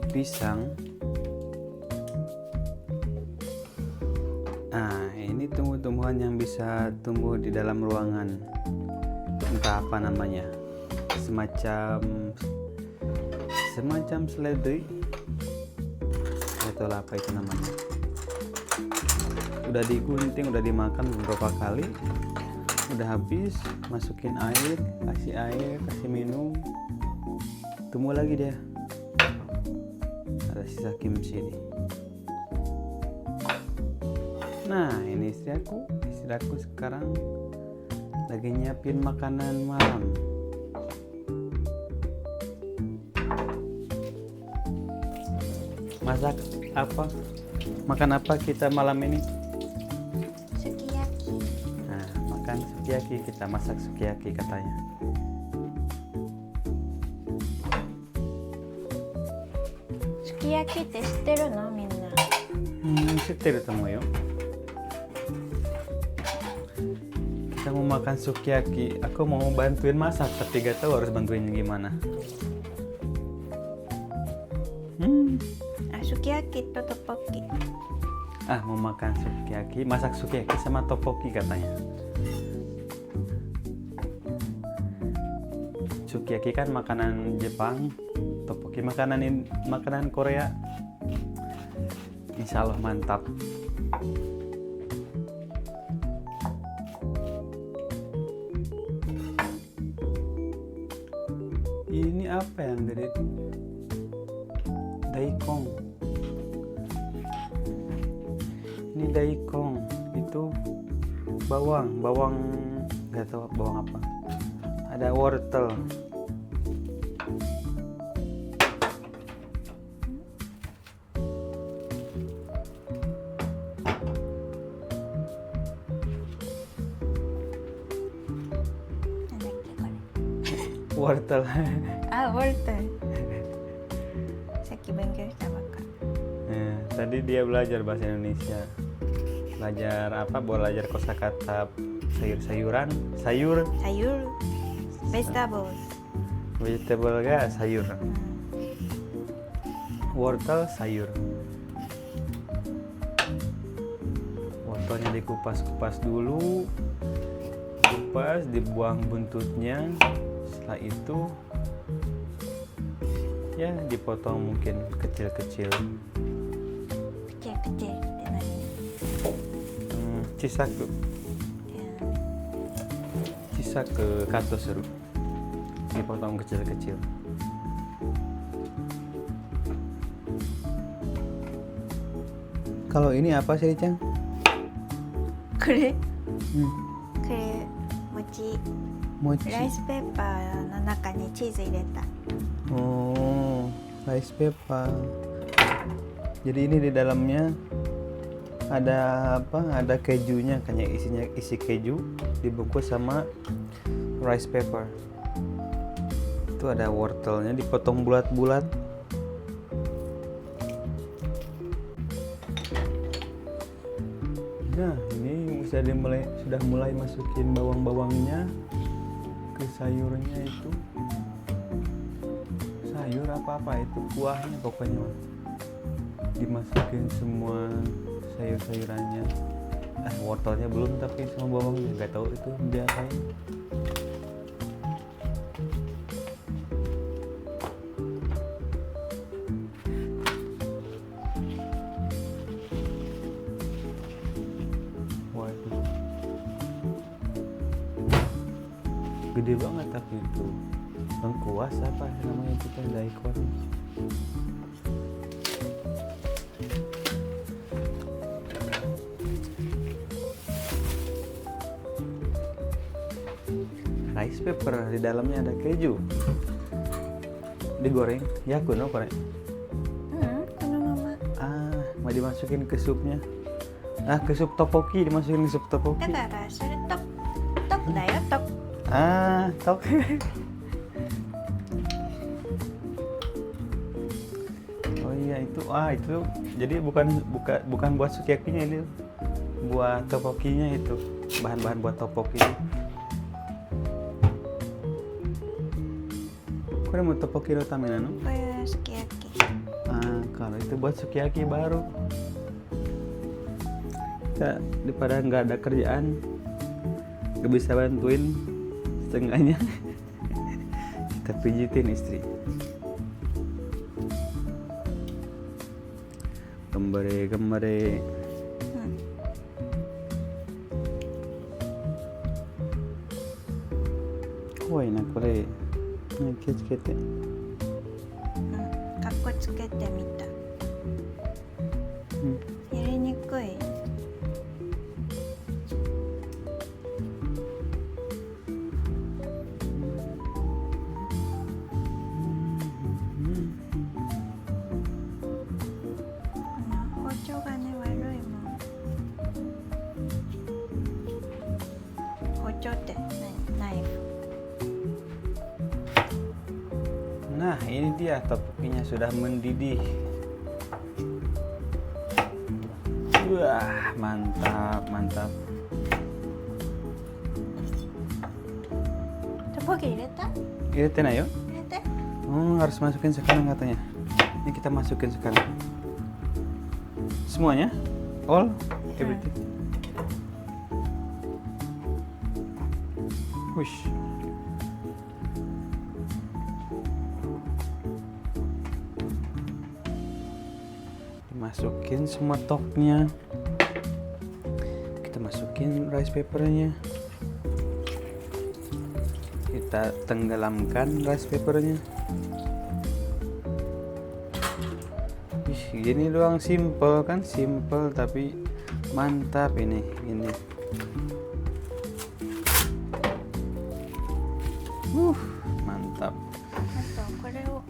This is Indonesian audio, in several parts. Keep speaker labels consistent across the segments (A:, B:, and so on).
A: pisang. Nah, ini tumbuh-tumbuhan yang bisa tumbuh di dalam ruangan. Entah apa namanya. Semacam seledri. Gak tahu lah apa itu namanya. Udah digunting, udah dimakan beberapa kali. Udah habis, masukin air, kasih minum. Tumbuh lagi dia. Ada sisa kimchi nih. Nah, ini istri aku sekarang lagi nyiapin makanan malam. Masak apa? Makan apa kita malam ini?
B: Sukiyaki.
A: Nah, makan sukiyaki, kita masak sukiyaki katanya.
B: Sukiyaki って知ってるのみんな。
A: 知ってると思うよ. Kita mau makan sukiyaki. Aku mau bantuin masak, tapi gak tahu harus bantuin gimana.
B: あ、sukiyakiとトッポッキ。
A: Mau makan sukiyaki, masak sukiyaki sama tteokbokki katanya. Sukiyaki kan makanan Jepang, tteokbokki makanan Korea. Insya Allah mantap. Ini apa yang dari daikon? Ini daikon, itu bawang nggak tahu bawang apa. Ada wortel. Wortel.
B: あ、ウォルト。さっき勉強したばっかり。
A: Tadi dia belajar bahasa Indonesia. Belajar kosakata sayur-sayuran, sayur.
B: Sayur. Vegetables.
A: Vegetable ga sayur. Wortel sayur. Wortelnya dikupas-kupas dulu. Kupas, dibuang buntutnya. Setelah itu ya dipotong mungkin kecil-kecil.
B: Kecil-kecilって何？
A: Chisaku. Chisaku kato suru. Dipotong kecil-kecil. Kalau ini apa sih, Cang?
B: これ？これ餅。
A: Mochi.
B: ライスペーパーの中にチーズ入れた。
A: Oh, rice paper. Jadi ini di dalamnya ada apa? Ada kejunya, kayaknya isi keju dibungkus sama rice paper. Itu ada wortelnya dipotong bulat-bulat. Nah, ini sudah mulai masukin bawang-bawangnya ke sayurnya itu. Sayur apa itu kuahnya pokoknya dimasukin semua sayur-sayurannya. Wortelnya belum, tapi sama bawangnya nggak tahu itu diapain. Waduh, gede banget tapi itu. Lengkuas apa namanya kita daikon. Rice paper, di dalamnya ada keju. Digoreng, ya kuno koreng.
B: このまま。
A: Mau dimasukin ke supnya. Ke sup tteokbokki, dimasukin ke sup tteokbokki.
B: だからそれとトップだよトップ。
A: Tok. Oh iya itu. Itu jadi bukan buat sukiyakinya ini. Buat tteokbokkinya itu. Bahan-bahan buat tteokbokki. Kore mo tteokbokki no tame nano?
B: これはすき焼き。
A: Kalau itu buat sukiyaki baru. Kita daripada nggak ada kerjaan, nggak bisa bantuin, setengahnya kita pijitin istri. Gembare. Kok enak kore. Nah, kete.
B: かっこつけてみた。入れにくい。包丁がね悪いもん。包丁って何？ナイフ。
A: Nah, ini dia topokinya sudah mendidih. Wah, mantap.
B: Topoki 入れた？
A: Iritin ayo.
B: 入れて。
A: Harus masukin sekarang katanya. Ini kita masukin sekarang. Semuanya? All? Everything? Wush. Masukin semua toknya, kita masukin rice papernya, kita tenggelamkan rice papernya. Gini doang, simple kan, simple tapi mantap ini. Mantap.
B: あとこれを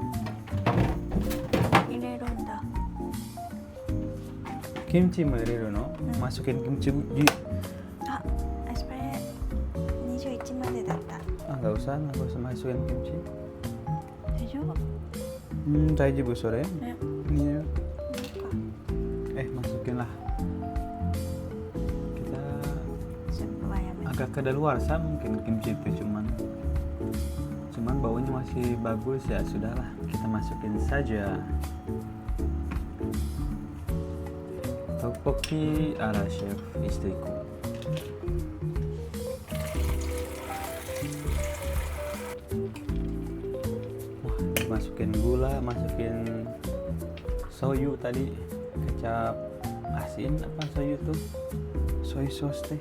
B: 入れるんだ。
A: Kimchi mo iriru no? Masukin kimchi di.
B: あ、aspare 21までだった。
A: Nggak usah masukin kimchi.
B: 大丈夫？
A: Daiji sore.
B: Ya.
A: Ini. Masukin lah. Kita agak kedaluarsa mungkin kimchi itu cuman baunya masih bagus ya, sudahlah kita masukin saja. Tteokbokki ala chef istriku. Masukin gula, masukin soyu tadi, kecap asin apa soyu tuh, soy sauce teh.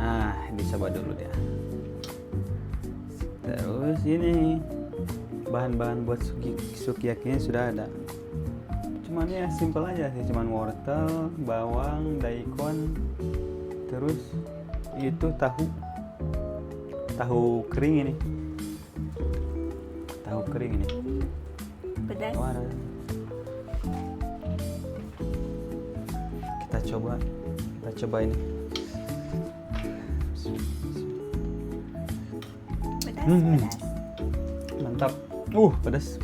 A: Nah, dicoba dulu ya. Terus ini bahan-bahan buat sukiyakinya sudah ada. Cuman ya simple aja sih, cuman wortel, bawang, daikon, terus itu tahu kering ini. Tahu kering ini.
B: Pedas.
A: Kita coba ini.
B: Pedas.
A: Mantap. Pedas.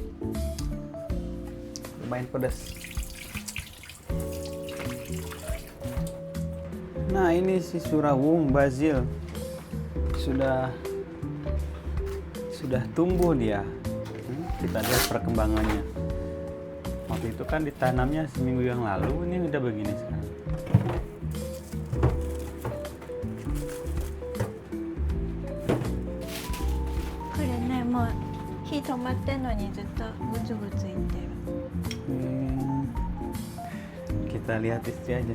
A: Lumayan pedas. Nah, ini si surawung basil sudah tumbuh dia. Kita lihat perkembangannya. Waktu itu kan ditanamnya seminggu yang lalu, ini udah begini sekarang.
B: Ini mau火止まってんのにずっとグツグツいってる。
A: Kita lihat istri aja.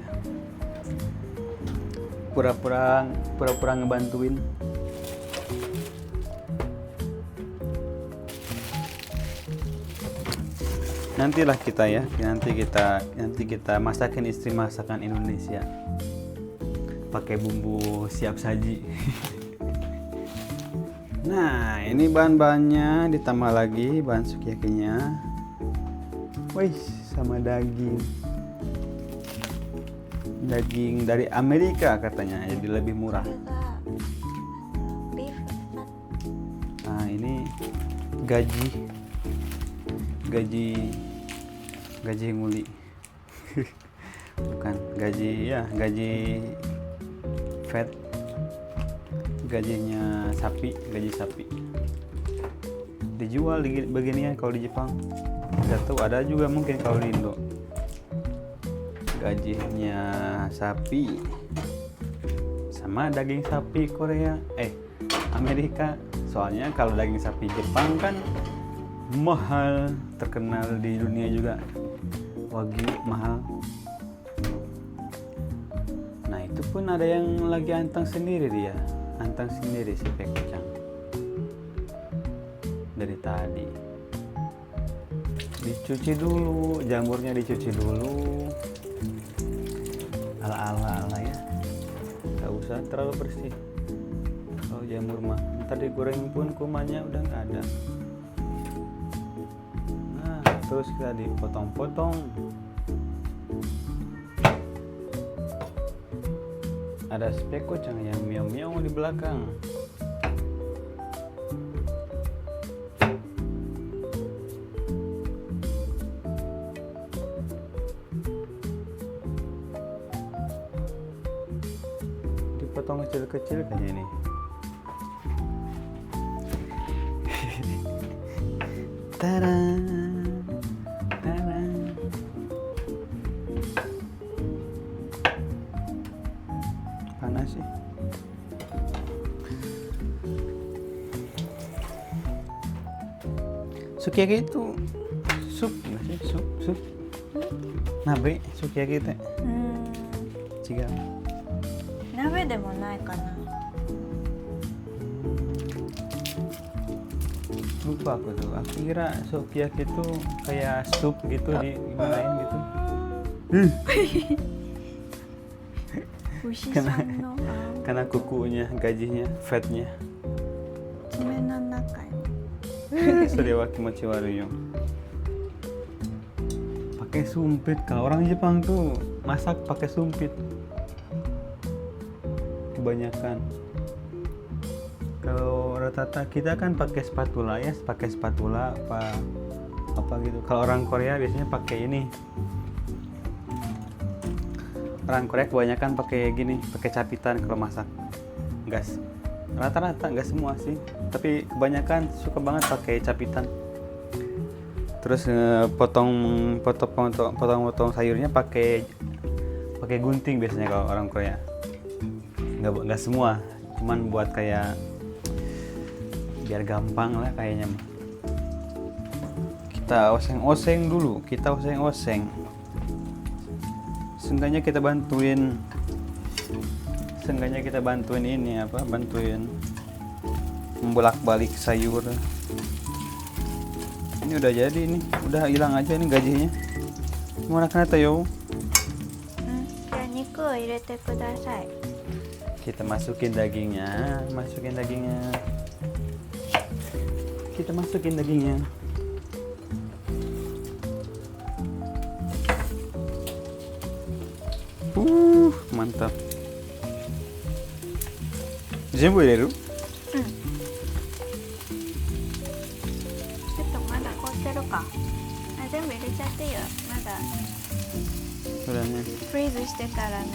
A: Pura-pura ngebantuin. Nantilah kita ya, nanti kita masakin istri masakan Indonesia. Pakai bumbu siap saji. Nah, ini bahan-bahannya, ditambah lagi bahan sukiyakinya. Wih, sama daging dari Amerika katanya, jadi lebih murah. Nah, ini gaji nguli. Bukan gaji fat, gaji sapi. dijual beginian kalau di Jepang. Nggak tahu ada juga mungkin kalau di Indo. Gajinya sapi sama daging sapi Korea Amerika. Soalnya kalau daging sapi Jepang kan mahal, terkenal di dunia juga, Wagyu mahal. Nah itu pun ada yang lagi antang sendiri si Pekcang dari tadi. Dicuci dulu, jamurnya dicuci dulu, ala ya, nggak usah terlalu bersih. Kalau jamur mah ntar digoreng pun kumannya udah nggak ada. Nah terus kita dipotong-potong. Ada spekocang yang miau-miau di belakang. Dipotong kecil-kecil kayaknya ini. Tada, tada. Panas sih. Sukiyaki itu sup nggak sih? Sup. Nabe sukiyaki teh. Ciga.
B: 鍋でもないかな。
A: Lupa aku tuh. Aku kira sukiyaki itu kayak sup gitu digimanain gitu.
B: 牛さんの
A: Karena kukunya, gajinya, fatnya.
B: 爪の中に。
A: Surewa kimochi waruyo. Pakai sumpit. Kalau orang Jepang tuh masak pakai sumpit. Kebanyakan. Kalau rata-rata kita kan pakai spatula apa gitu. Kalau orang Korea biasanya pakai ini. Orang Korea kebanyakan pakai gini, pakai capitan kalau masak. Gas. Rata-rata nggak semua sih, tapi kebanyakan suka banget pakai capitan. Terus potong sayurnya pakai gunting biasanya kalau orang Korea. Nggak semua, cuman buat kayak biar gampang lah kayaknya. Kita oseng-oseng dulu, Seenggaknya kita bantuin ini bantuin membolak-balik sayur. Ini udah jadi nih, udah hilang aja nih gajinya. Mau makan atau yo?
B: じゃあ肉を入れてください。
A: Kita masukin dagingnya. Mantap. Zenbu ireru?
B: ちょっとまだ凍ってるか。全部入れちゃっていいよ。まだ
A: Udah nih.
B: フリーズしてからね。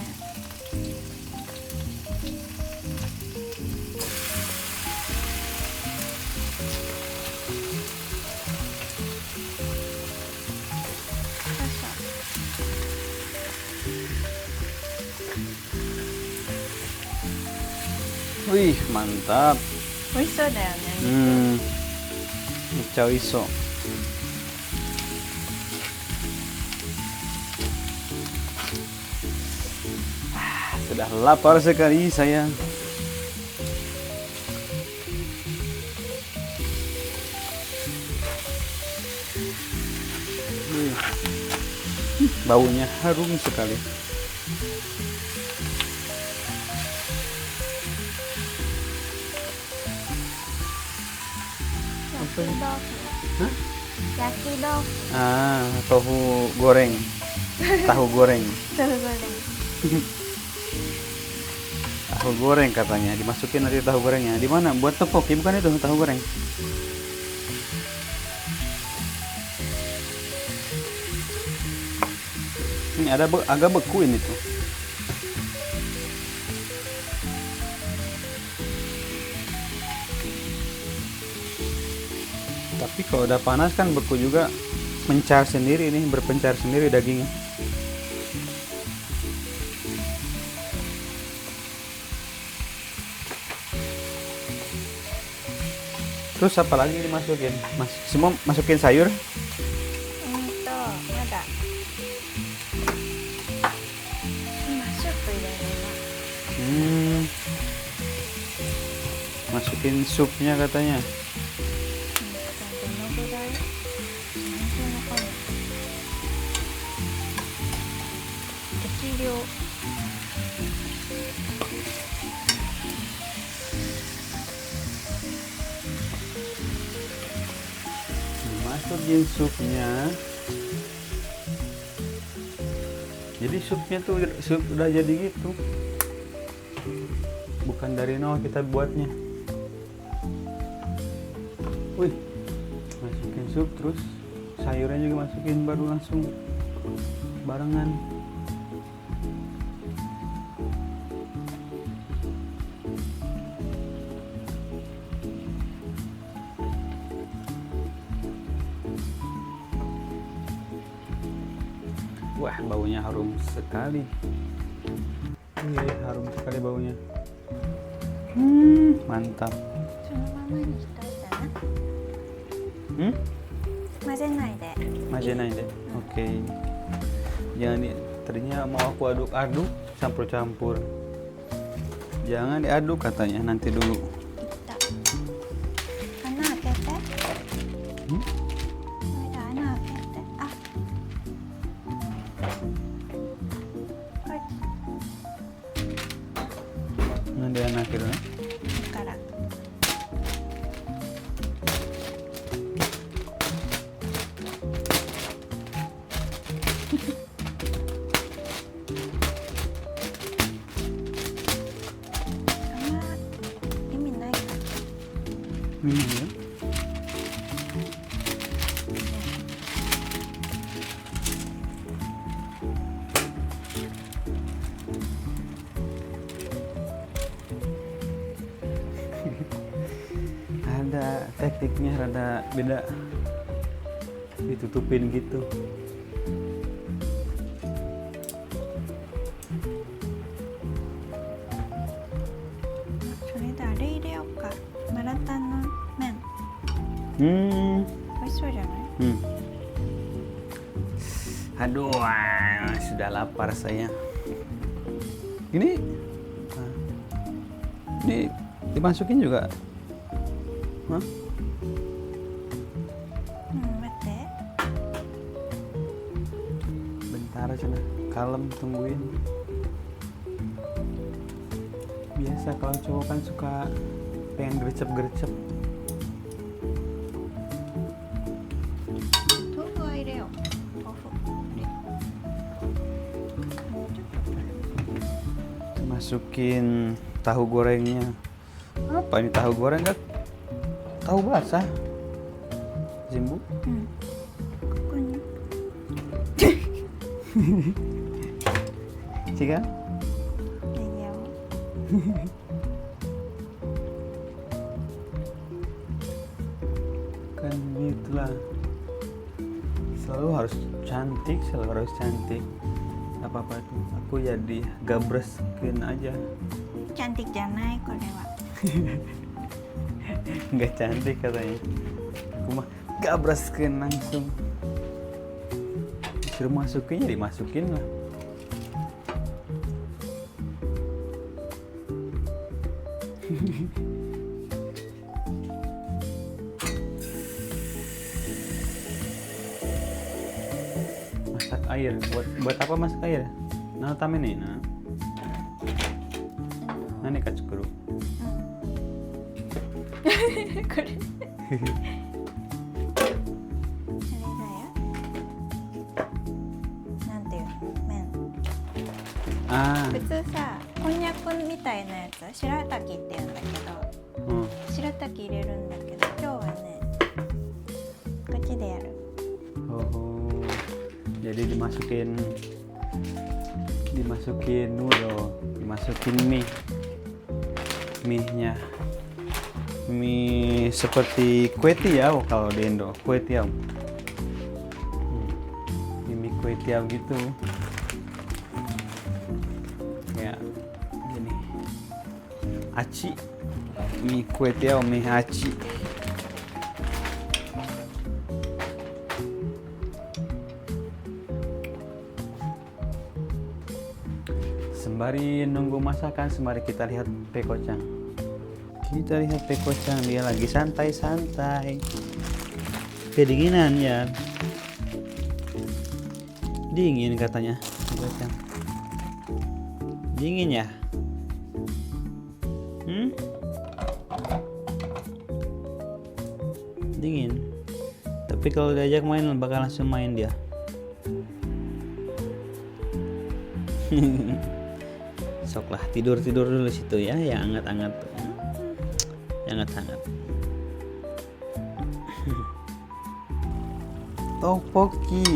A: Wih, mantap.
B: 美味しそうだよね。
A: Mecca iso. Sudah lapar sekali saya. Baunya harum sekali. Hah?
B: Yaki tofu.
A: Tofu goreng. Tahu goreng.
B: Tahu goreng.
A: Tahu goreng katanya, dimasukin nanti tahu gorengnya. Di mana? Buat tteokbokki bukan itu tahu goreng. Ini ada agak beku ini tuh. Tapi kalau udah panas kan beku juga, mencar sendiri nih, berpencar sendiri dagingnya. Terus apa lagi dimasukin? Semua masukin sayur?
B: まだ今スープ入れる
A: Masukin supnya katanya.
B: のどのぐらい全然わかんない適量
A: Dimasukin supnya. Jadi supnya tuh sup udah jadi gitu. Bukan dari nol kita buatnya. Wih, masukin sup terus sayurnya juga masukin baru langsung barengan. Wah, baunya harum sekali. Iya, harum sekali baunya. Mantap.
B: そのままにしといたな 混ぜないで
A: Majenain deh. Oke. Jangan tadinya mau aku aduk-aduk, campur-campur. Jangan diaduk katanya, nanti dulu.
B: いった穴開けてこれで穴開けてあこれ
A: Nanti anak kira.
B: だから あんま意味ないか
A: Minum ya. Ada tekniknya rada beda, ditutupin gitu.
B: それであれ入れようかマラタンの麺 美味しそうじゃない
A: Aduh, sudah lapar saya. Ini dimasukin juga. Hah?
B: 待って
A: Bentar sana, kalem tungguin. Biasa kalau cowok kan suka pengen gercep-gercep.
B: 豆腐は入れよう豆腐入れもうちょっと
A: Masukin tahu gorengnya. Apa ini tahu goreng kan? Tahu basah. Zimbu.
B: ここに
A: Cika?
B: ネギを
A: Kan gitulah. Selalu harus cantik, selalu harus cantik. Apa-apa itu. Aku jadi gabreskin aja.
B: キャンティックじゃないこれは
A: Nggak cantik katanya. Aku mah gabreskin langsung. Disuruh masukin ya dimasukin lah. Masak air, buat apa masak air? Nah, tame nih, nah. Nani katsukuru.
B: これあれだよなんていうの麺
A: Ah,
B: 普通さこんにゃくみたいなやつ白滝って言うんだけど白滝入れるんだけど今日はねこっちでやる
A: oh, jadi dimasukin noodle, dimasukin mie-nya Mie seperti kue tiaw kalau di Indo, kue tiaw. Mie kue tiaw gitu. Kayak gini. Aci. Mie kue tiaw, mie aci. Sembari nunggu masakan, sembari kita lihat Pekocang. Kita lihat Pekocang, dia lagi santai-santai. Kedinginan ya. Dingin katanya Pekocang. Dingin ya? Dingin. Tapi kalau diajak main bakal langsung main dia. Soklah tidur dulu situ ya, yang hangat-hangat. Hangat-hangat. Tteokbokki,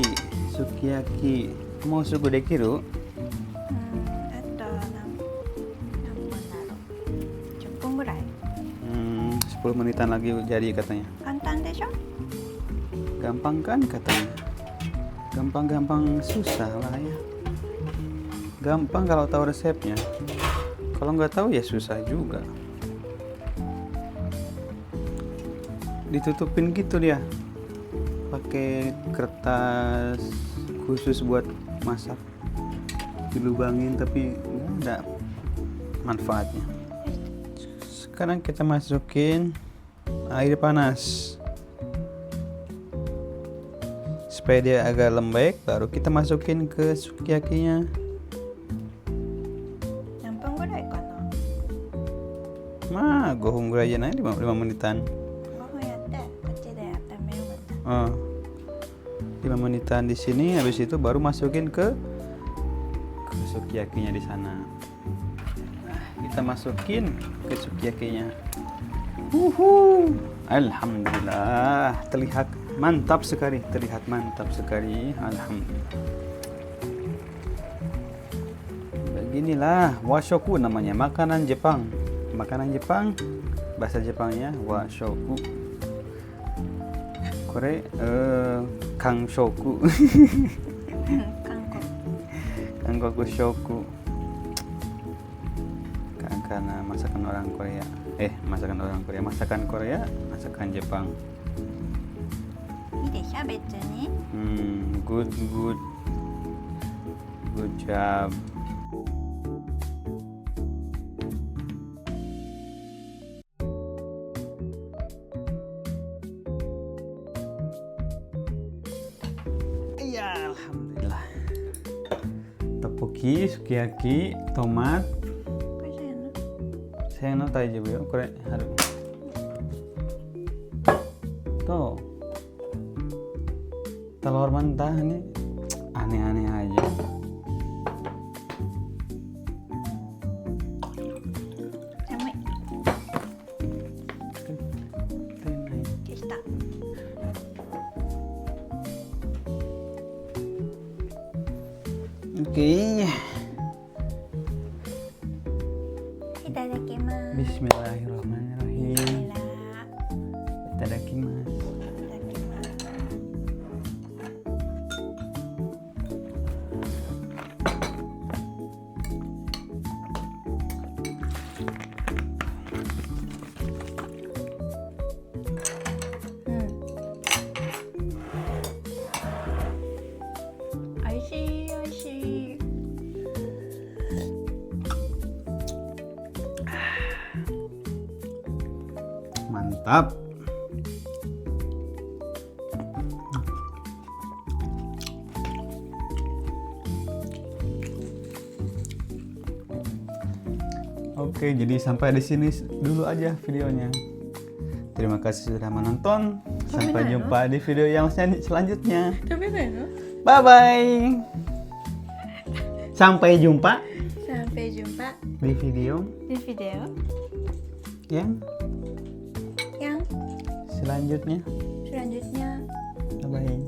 A: sukiyaki. Mau suku dekiru?
B: 何分だろう。10分ぐらい。
A: 10 menitan lagi jadi katanya.
B: 簡単でしょ？
A: Gampang kan katanya. Gampang-gampang susah lah ya. Gampang kalau tahu resepnya. Kalau nggak tahu ya susah juga. Ditutupin gitu dia, pakai kertas khusus buat masak, dilubangin tapi nggak ada manfaatnya. Sekarang kita masukin air panas supaya dia agak lembek, baru kita masukin ke sukiyakinya.
B: 何分ぐらいかな。
A: 5分ぐらいじゃない？ 5 menitan.
B: 5分やってこっちで温めようまた。
A: 5 menitan di sini, habis itu baru masukin ke sukiyakinya di sana. Kita masukin ke sukiyakinya. Alhamdulillah, terlihat mantap sekali, alhamdulillah. Beginilah washoku namanya, makanan Jepang. Bahasa Jepangnya washoku. Kore kangshoku. Kangkoku shoku. Karena masakan orang Korea. Masakan Korea, masakan Jepang.
B: いいでしょ別に。
A: Good job. Iya, alhamdulillah. Tteokbokki, sukiyaki, tomat.
B: これじゃの。
A: Saya no taijoubu yo. Kore haru. Tuh. Telur mentah nih aneh-aneh aja.
B: Samui. Kita.
A: Oke.
B: Itadakimasu.
A: Bismillahirrahmanirrahim.
B: Bismillah.
A: Itadakimasu.
B: Itadakimasu. Oishii.
A: Mantap. Oke, jadi sampai di sini dulu aja videonya. Terima kasih sudah menonton. Sampai jumpa di video yang selanjutnya. Bye bye. Sampai jumpa
B: Sampai jumpa
A: di video
B: di video
A: yang
B: yang
A: selanjutnya.
B: selanjutnya.
A: Bye bye.